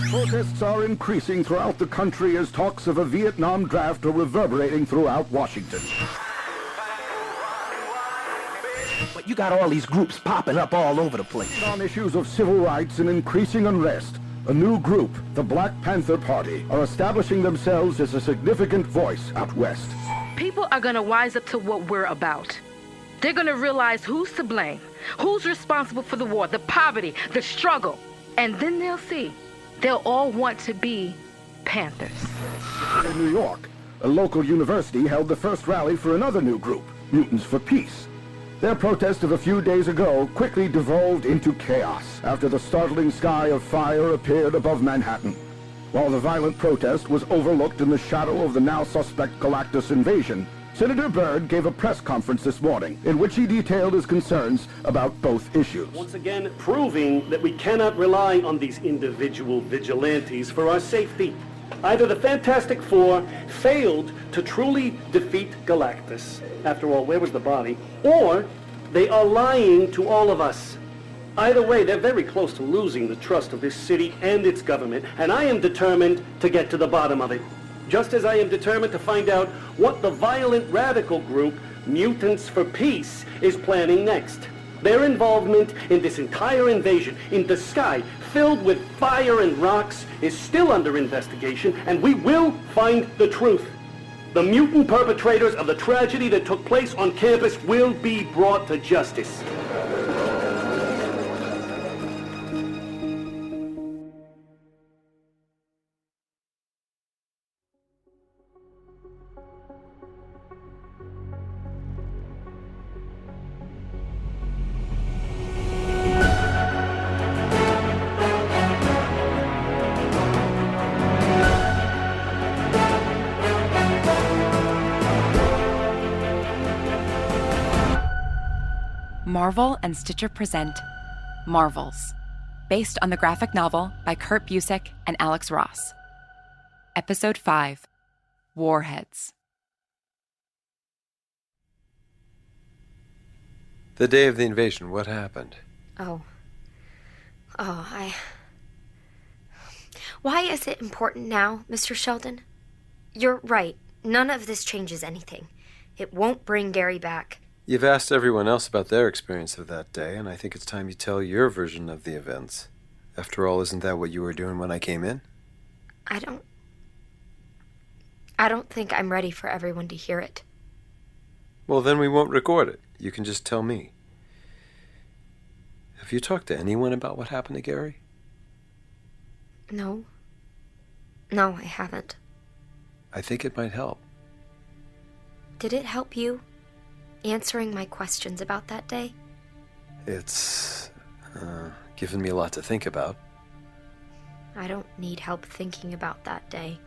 Protests are increasing throughout the country as talks of a Vietnam draft are reverberating throughout Washington. But you got all these groups popping up all over the place. On issues of civil rights and increasing unrest, a new group, the Black Panther Party, are establishing themselves as a significant voice out west. People are gonna wise up to what we're about. They're gonna realize who's to blame, who's responsible for the war, the poverty, the struggle. And then they'll see. They'll all want to be Panthers. In New York, a local university held the first rally for another new group, Mutants for Peace. Their protest of a few days ago quickly devolved into chaos after the startling sky of fire appeared above Manhattan. While the violent protest was overlooked in the shadow of the now suspect Galactus invasion, Senator Byrd gave a press conference this morning in which he detailed his concerns about both issues. Once again, proving that we cannot rely on these individual vigilantes for our safety. Either the Fantastic Four failed to truly defeat Galactus, after all, where was the body? Or they are lying to all of us. Either way, they're very close to losing the trust of this city and its government, and I am determined to get to the bottom of it. Just as I am determined to find out what the violent radical group, Mutants for Peace, is planning next. Their involvement in this entire invasion in the sky, filled with fire and rocks, is still under investigation, and we will find the truth. The mutant perpetrators of the tragedy that took place on campus will be brought to justice. Marvel and Stitcher present Marvels, based on the graphic novel by Kurt Busiek and Alex Ross. Episode 5, Warheads. The day of the invasion, what happened? Why is it important now, Mr. Sheldon? You're right. None of this changes anything. It won't bring Gary back. You've asked everyone else about their experience of that day, and I think it's time you tell your version of the events. After all, isn't that what you were doing when I came in? I don't think I'm ready for everyone to hear it. Well, then we won't record it. You can just tell me. Have you talked to anyone about what happened to Gary? No, I haven't. I think it might help. Did it help you? Answering my questions about that day? It's given me a lot to think about. I don't need help thinking about that day.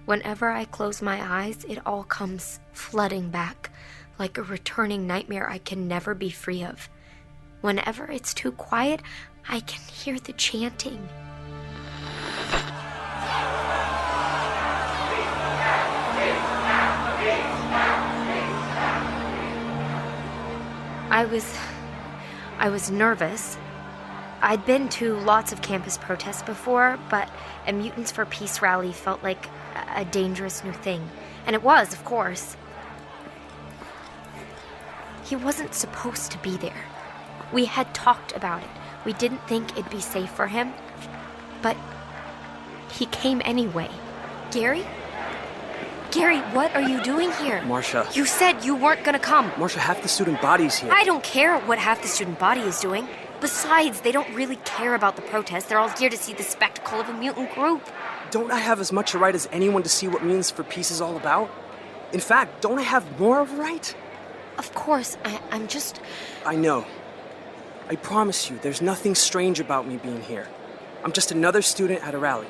Whenever I close my eyes, it all comes flooding back, like a returning nightmare I can never be free of. Whenever it's too quiet, I can hear the chanting. I was nervous. I'd been to lots of campus protests before, but a Mutants for Peace rally felt like a dangerous new thing. And it was, of course. He wasn't supposed to be there. We had talked about it. We didn't think it'd be safe for him. But he came anyway. Gary? Gary, what are you doing here? Marcia. You said you weren't gonna come. Marcia, half the student body's here. I don't care what half the student body is doing. Besides, they don't really care about the protest. They're all here to see the spectacle of a mutant group. Don't I have as much a right as anyone to see what Mutants for Peace is all about? In fact, don't I have more of a right? Of course, I'm just... I know. I promise you, there's nothing strange about me being here. I'm just another student at a rally.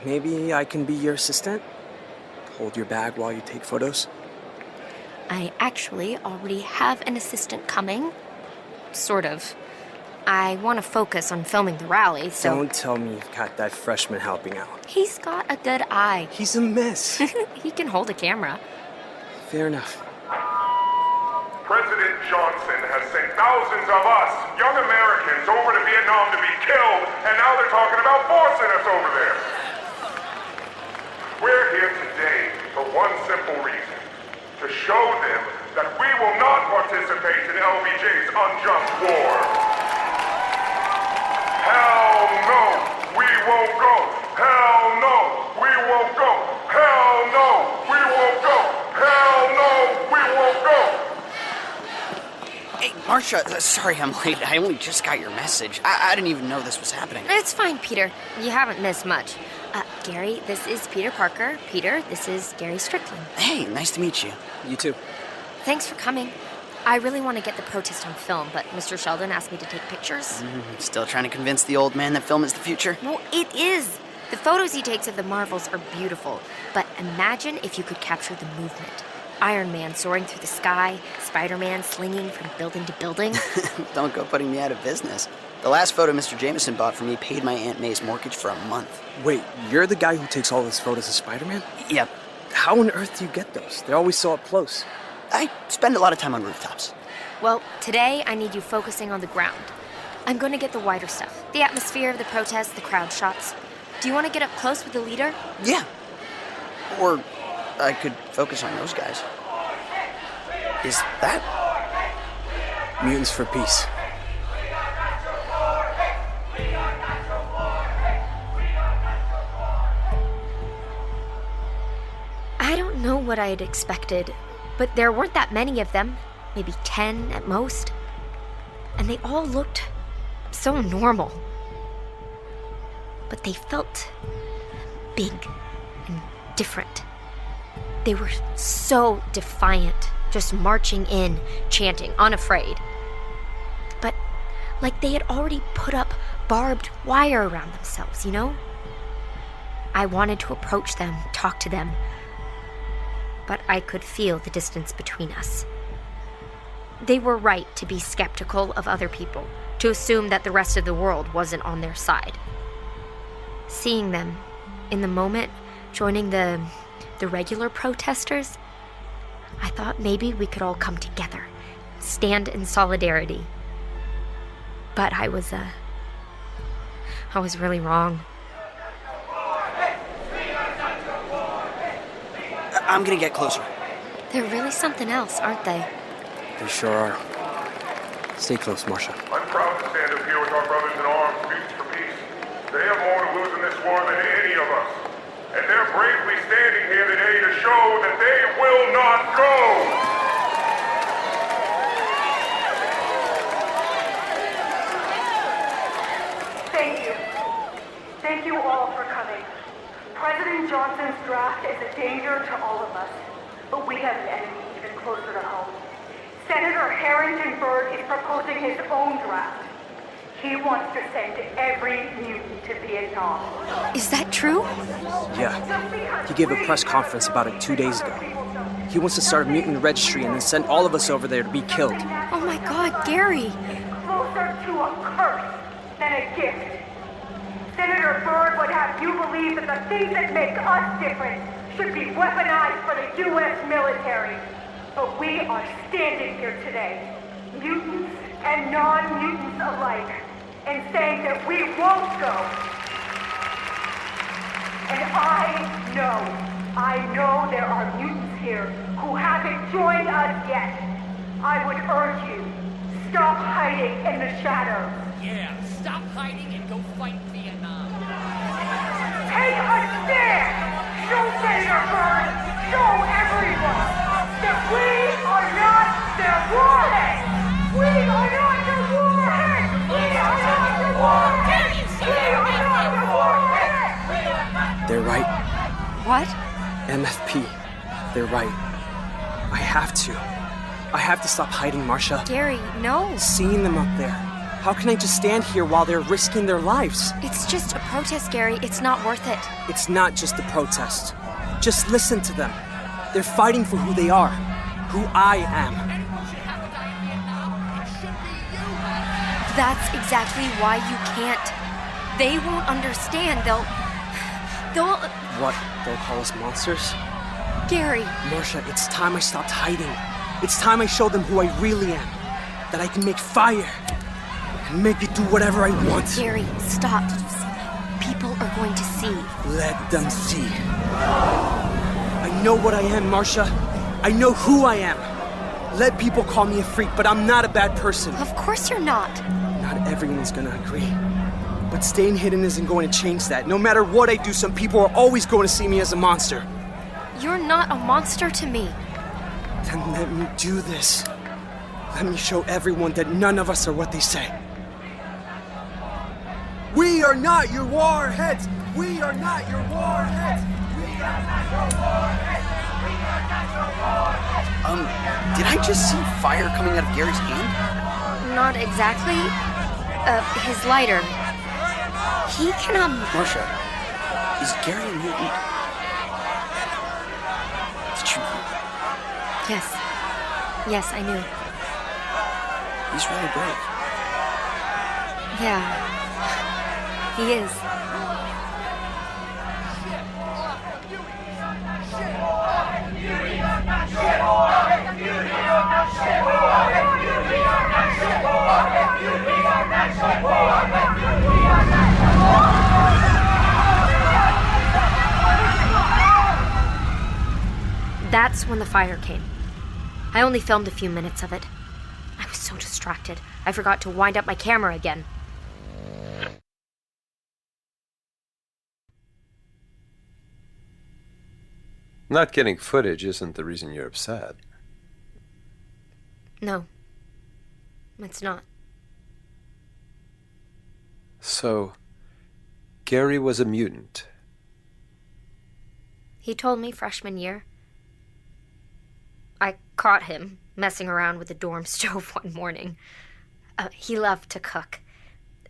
Maybe I can be your assistant? Hold your bag while you take photos? I actually already have an assistant coming. Sort of. I want to focus on filming the rally, so... Don't tell me you've got that freshman helping out. He's got a good eye. He's a mess. He can hold a camera. Fair enough. President Johnson has sent thousands of us, young Americans, over to Vietnam Vietnam to be killed, and now they're talking about forcing us over there. We're here today for one simple reason. To show them that we will not participate in LBJ's unjust war. Hell no, we won't go. Hell no, we won't go. Hell no, we won't go. Hell no, we won't go. Hey, Marcia, sorry I'm late. I only just got your message. I didn't even know this was happening. It's fine, Peter. You haven't missed much. Gary, this is Peter Parker. Peter, this is Gary Strickland. Hey, nice to meet you. You too. Thanks for coming. I really want to get the protest on film, but Mr. Sheldon asked me to take pictures. Still trying to convince the old man that film is the future? Well, it is. The photos he takes of the Marvels are beautiful, but imagine if you could capture the movement. Iron Man soaring through the sky, Spider-Man slinging from building to building. Don't go putting me out of business. The last photo Mr. Jameson bought for me paid my Aunt May's mortgage for a month. Wait, you're the guy who takes all those photos of Spider-Man? Yep. How on earth do you get those? They're always so up close. I spend a lot of time on rooftops. Well, today I need you focusing on the ground. I'm going to get the wider stuff. The atmosphere of the protest, the crowd shots. Do you want to get up close with the leader? Yeah. Or I could focus on those guys. Is that? Mutants for Peace. I don't know what I had expected, but there weren't that many of them. Maybe 10 at most. And they all looked so normal. But they felt big and different. They were so defiant, just marching in, chanting, unafraid. But like they had already put up barbed wire around themselves, you know? I wanted to approach them, talk to them, but I could feel the distance between us. They were right to be skeptical of other people, to assume that the rest of the world wasn't on their side. Seeing them, in the moment, joining the regular protesters, I thought maybe we could all come together, stand in solidarity. But I was really wrong. I'm gonna get closer. They're really something else, aren't they? They sure are. Stay close, Marcia. I'm proud to stand up here with our brothers in arms, Mutants for Peace. They have more to lose in this war than any of us. And they're bravely standing here today to show that they will not go! Thank you. Thank you all for coming. President Johnson's draft is a danger to all of us, but we have an enemy even closer to home. Senator Harrington Byrd is proposing his own draft. He wants to send every mutant to Vietnam. Is that true? Yeah. He gave a press conference about it 2 days ago. He wants to start a mutant registry and then send all of us over there to be killed. Oh my God, Gary! Closer to a curse than a gift. Senator Byrd would have you believe that the things that make us different should be weaponized for the U.S. military. But we are standing here today, mutants and non-mutants alike, and saying that we won't go. And I know there are mutants here who haven't joined us yet. I would urge you, stop hiding in the shadows. Yeah, stop hiding and go fight Vietnam. Take a stand! Show Senator Byrd, show everyone that we are not their warhead! We are not their warhead! We are not their warhead! We are not their warhead! They're right. What? MFP. They're right. I have to stop hiding, Marcia. Gary, no. Seeing them up there. How can I just stand here while they're risking their lives? It's just a protest, Gary. It's not worth it. It's not just a protest. Just listen to them. They're fighting for who they are. Who I am. That's exactly why you can't. They won't understand. They'll... What? They'll call us monsters? Gary. Marcia, it's time I stopped hiding. It's time I showed them who I really am. That I can make fire. and make it do whatever I want. Gary, stop. Did you see that? People are going to see. Let them see. I know what I am, Marcia. I know who I am. Let people call me a freak, but I'm not a bad person. Of course you're not. Not everyone's gonna agree. But staying hidden isn't going to change that. No matter what I do, some people are always going to see me as a monster. You're not a monster to me. Then let me do this. Let me show everyone that none of us are what they say. We are not your warheads! We are not your warheads! We are not your warheads! We are not your warheads! Did I just see fire coming out of Gary's hand? Not exactly. His lighter. He can, Marcia, is Gary a mutant? Did you know? Yes. Yes, I knew. He's really brave. Yeah. He is. That's when the fire came. I only filmed a few minutes of it. I was so distracted, I forgot to wind up my camera again. Not getting footage isn't the reason you're upset. No. It's not. So, Gary was a mutant. He told me freshman year. I caught him messing around with the dorm stove one morning. He loved to cook.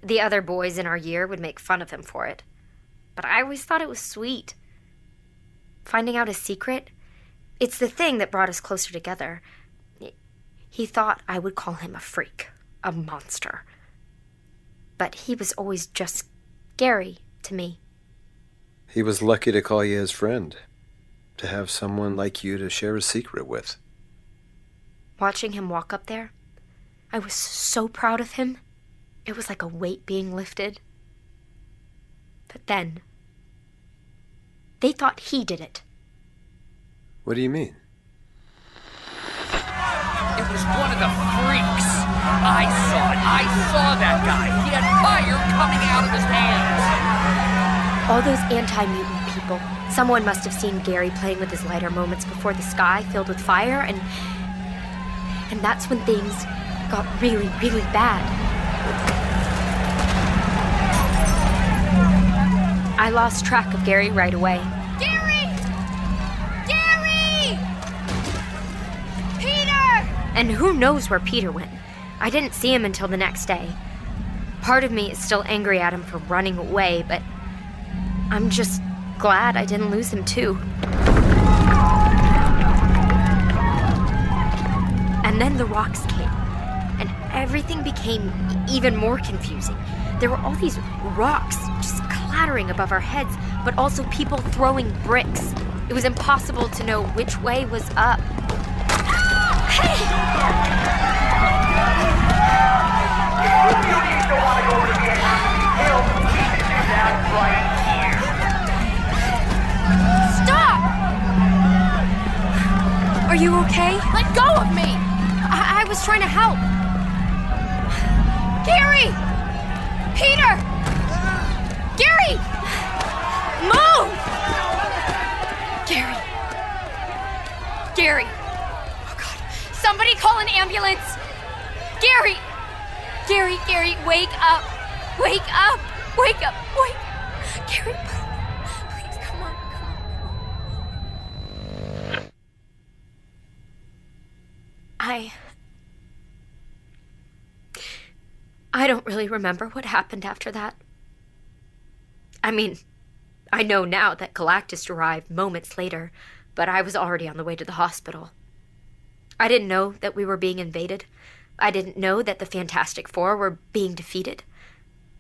The other boys in our year would make fun of him for it. But I always thought it was sweet. Finding out his secret, it's the thing that brought us closer together. He thought I would call him a freak, a monster. But he was always just Gary to me. He was lucky to call you his friend, to have someone like you to share a secret with. Watching him walk up there, I was so proud of him. It was like a weight being lifted. But then, they thought he did it. What do you mean? It was one of the freaks. I saw it. I saw that guy. He had fire coming out of his hands. All those anti-mutant people. Someone must have seen Gary playing with his lighter moments before the sky filled with fire, and that's when things got really, really bad. I lost track of Gary right away. Gary! Gary! Peter! And who knows where Peter went? I didn't see him until the next day. Part of me is still angry at him for running away, but I'm just glad I didn't lose him too. And then the rocks came, and everything became even more confusing. There were all these rocks just clattering above our heads, but also people throwing bricks. It was impossible to know which way was up. Hey! Stop! Are you okay? Let go of me! I was trying to help. Gary! Peter! Gary! Move! Gary. Gary. Oh, God. Somebody call an ambulance! Gary! Gary, wake up! Wake up! Wake up! Wake! Gary, please, come on. I don't really remember what happened after that. I mean, I know now that Galactus arrived moments later, but I was already on the way to the hospital. I didn't know that we were being invaded. I didn't know that the Fantastic Four were being defeated.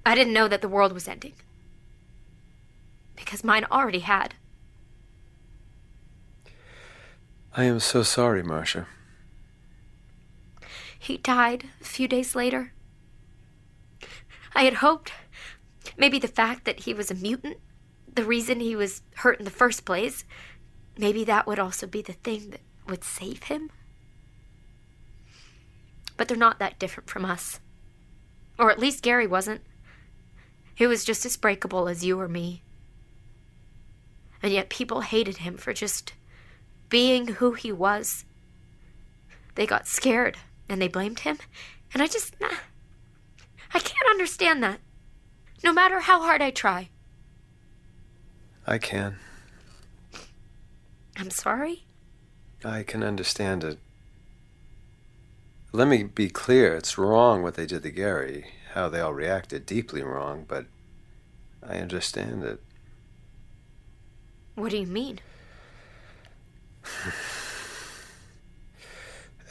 I didn't know that the world was ending. Because mine already had. I am so sorry, Marcia. He died a few days later. I had hoped maybe the fact that he was a mutant, the reason he was hurt in the first place, maybe that would also be the thing that would save him. But they're not that different from us. Or at least Gary wasn't. He was just as breakable as you or me. And yet people hated him for just being who he was. They got scared and they blamed him. And I can't understand that. No matter how hard I try. I can. I'm sorry? I can understand it. Let me be clear, it's wrong what they did to Gary, how they all reacted, deeply wrong, but I understand it. What do you mean?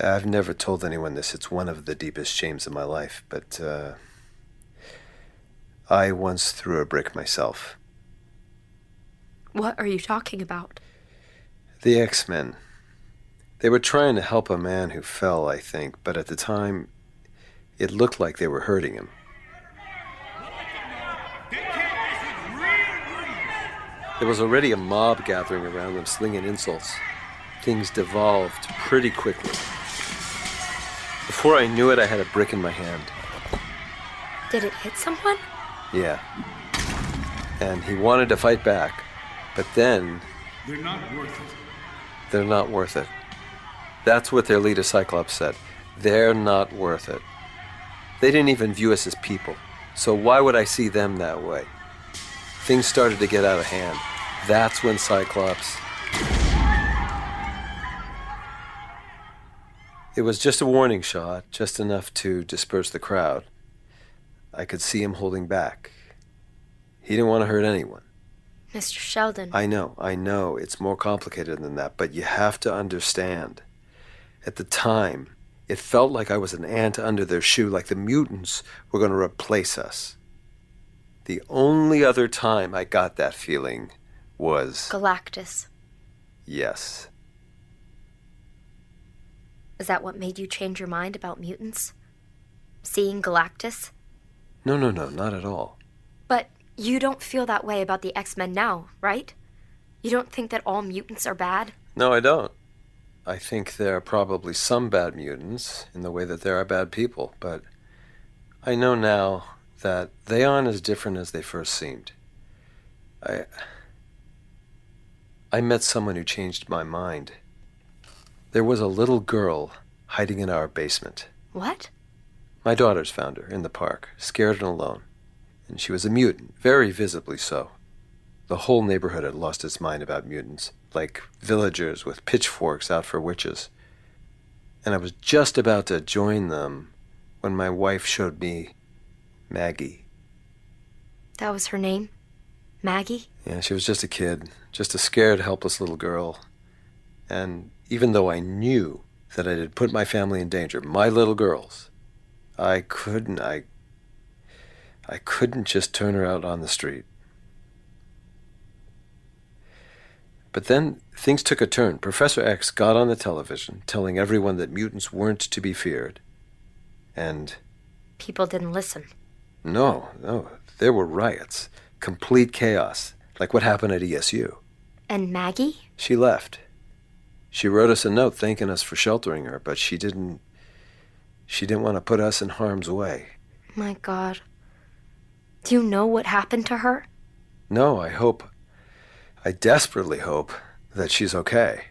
I've never told anyone this. It's one of the deepest shames of my life, but I once threw a brick myself. What are you talking about? The X-Men. They were trying to help a man who fell, I think, but at the time, it looked like they were hurting him. There was already a mob gathering around them, slinging insults. Things devolved pretty quickly. Before I knew it, I had a brick in my hand. Did it hit someone? Yeah. And he wanted to fight back, but then... They're not worth it. They're not worth it. That's what their leader, Cyclops, said. They're not worth it. They didn't even view us as people, so why would I see them that way? Things started to get out of hand. That's when Cyclops... It was just a warning shot, just enough to disperse the crowd. I could see him holding back. He didn't want to hurt anyone. Mr. Sheldon. I know. It's more complicated than that, but you have to understand. At the time, it felt like I was an ant under their shoe, like the mutants were going to replace us. The only other time I got that feeling was... Galactus. Yes. Is that what made you change your mind about mutants? Seeing Galactus? No, not at all. But you don't feel that way about the X-Men now, right? You don't think that all mutants are bad? No, I don't. I think there are probably some bad mutants in the way that there are bad people, but I know now that they aren't as different as they first seemed. I met someone who changed my mind. There was a little girl hiding in our basement. What? My daughters found her in the park, scared and alone. And she was a mutant, very visibly so. The whole neighborhood had lost its mind about mutants, like villagers with pitchforks out for witches. And I was just about to join them when my wife showed me Maggie. That was her name? Maggie? Yeah, she was just a kid, just a scared, helpless little girl. And even though I knew that I had put my family in danger, my little girls, I couldn't just turn her out on the street. But then things took a turn. Professor X got on the television telling everyone that mutants weren't to be feared. And... people didn't listen. No. There were riots. Complete chaos. Like what happened at ESU. And Maggie? She left. She wrote us a note thanking us for sheltering her, but she didn't want to put us in harm's way. My God. Do you know what happened to her? No, I desperately hope that she's okay.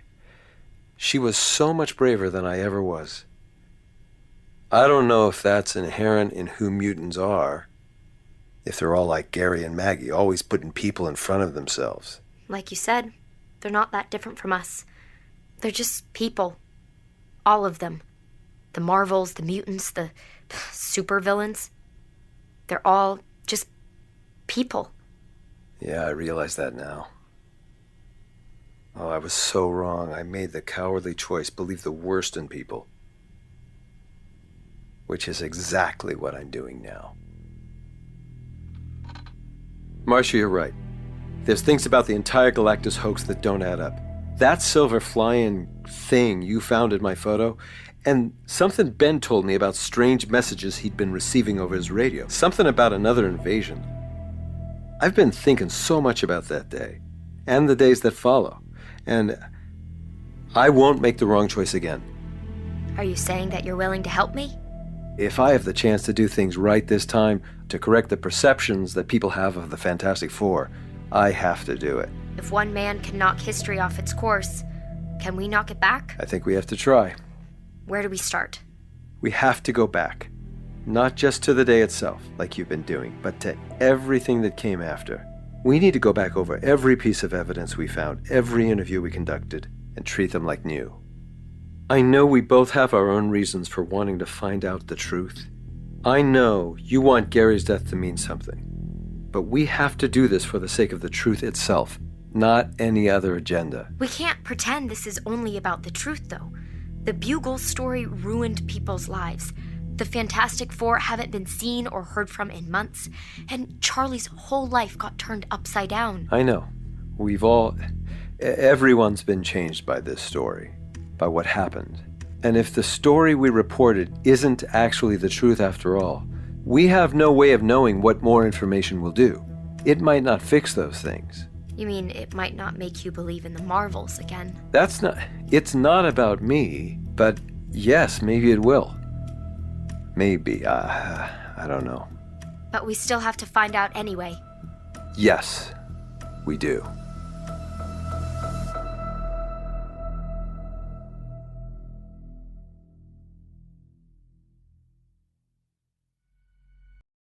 She was so much braver than I ever was. I don't know if that's inherent in who mutants are, if they're all like Gary and Maggie, always putting people in front of themselves. Like you said, they're not that different from us. They're just people. All of them. The Marvels, the mutants, the supervillains. They're all just people. Yeah, I realize that now. Oh, I was so wrong. I made the cowardly choice, believe the worst in people. Which is exactly what I'm doing now. Marcia, you're right. There's things about the entire Galactus hoax that don't add up. That silver flying thing you found in my photo, And something Ben told me about strange messages he'd been receiving over his radio. Something about another invasion. I've been thinking so much about that day, and the days that follow. And I won't make the wrong choice again. Are you saying that you're willing to help me? If I have the chance to do things right this time, to correct the perceptions that people have of the Fantastic Four, I have to do it. If one man can knock history off its course, can we knock it back? I think we have to try. Where do we start? We have to go back. Not just to the day itself, like you've been doing, but to everything that came after. We need to go back over every piece of evidence we found, every interview we conducted, and treat them like new. I know we both have our own reasons for wanting to find out the truth. I know you want Gary's death to mean something. But we have to do this for the sake of the truth itself, not any other agenda. We can't pretend this is only about the truth, though. The Bugle story ruined people's lives. The Fantastic Four haven't been seen or heard from in months, and Charlie's whole life got turned upside down. I know. Everyone's been changed by this story, by what happened. And if the story we reported isn't actually the truth after all, we have no way of knowing what more information will do. It might not fix those things. You mean it might not make you believe in the Marvels again? It's not about me, but yes, maybe it will. Maybe, I don't know. But we still have to find out anyway. Yes, we do.